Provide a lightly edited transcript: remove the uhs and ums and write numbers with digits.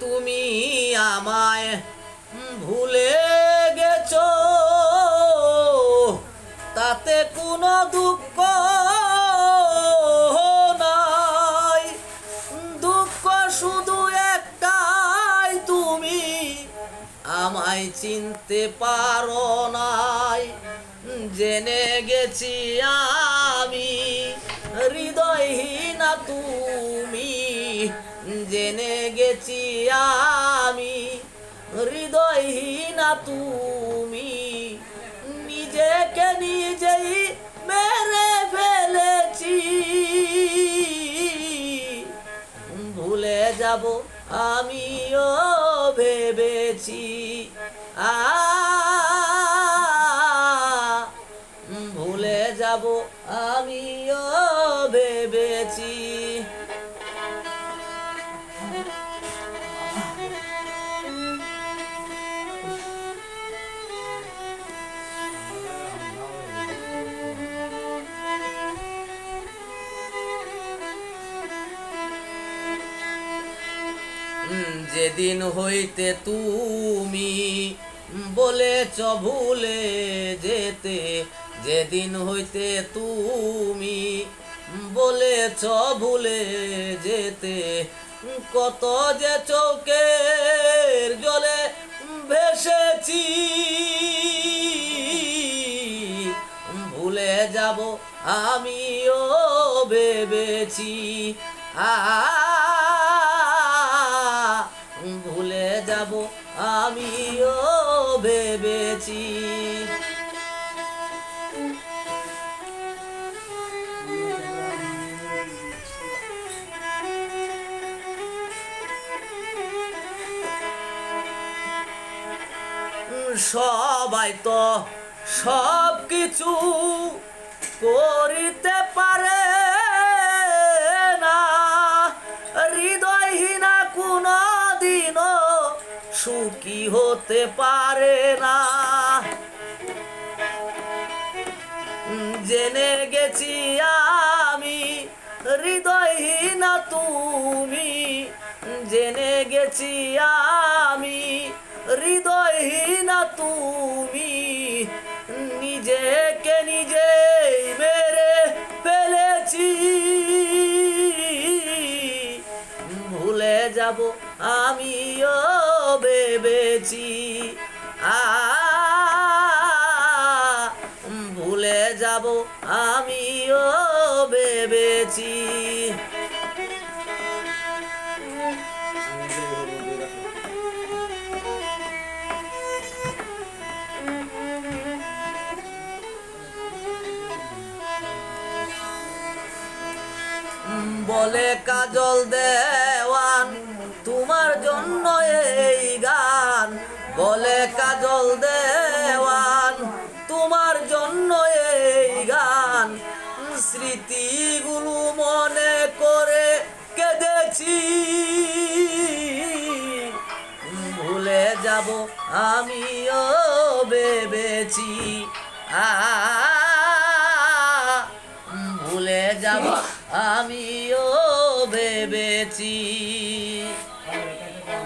তুমি আমায় ভুলে গেছো, তাতে কোনো দুঃখ নাই। দুঃখ শুধু একটাই, তুমি আমায় চিনতে পারো নাই। জেনে গেছি আমি হৃদয়হীনা তুমি, জেনে গেছি আমি হৃদয়হীনা তুমি। নিজেকে নিজেই মেরে ফেলেছি, ভুলে যাব আমিও ভেবেছি। ভুলে যাব আমিও ভেবেছি। যেদিন হইতে তুমি বলেছ ভুলে যেতে, যেদিন হইতে তুমি বলেছ ভুলে যেতে, কত যে চোখের জলে ভেসেছি। ভুলে যাব আমিও ভেবেছি। ভুলে যাব আমিও ভেবেছি। সবাই তো সব কিছু করিতে পারে না, হৃদয়হীনা কোনো দিনও সুখী হতে পারে না। জেনে গেছি আমি হৃদয়হীনা তুমি, জেনে গেছি আমি হৃদয়হীনা তুমি। নিজেকে নিজেই মেরে ফেলেছি, ভুলে যাব আমিও ভেবেছি। ভুলে যাব আমিও ভেবেছি। বলে কাজল দেওয়ান তোমার জন্য এই গান, বলে কাজল দেওয়ান তোমার জন্য এই গান। স্মৃতিগুলো মনে করে কেঁদেছি, ভুলে যাব আমিও ভেবেছি। ভুলে যাব আমিও ভেবেছি।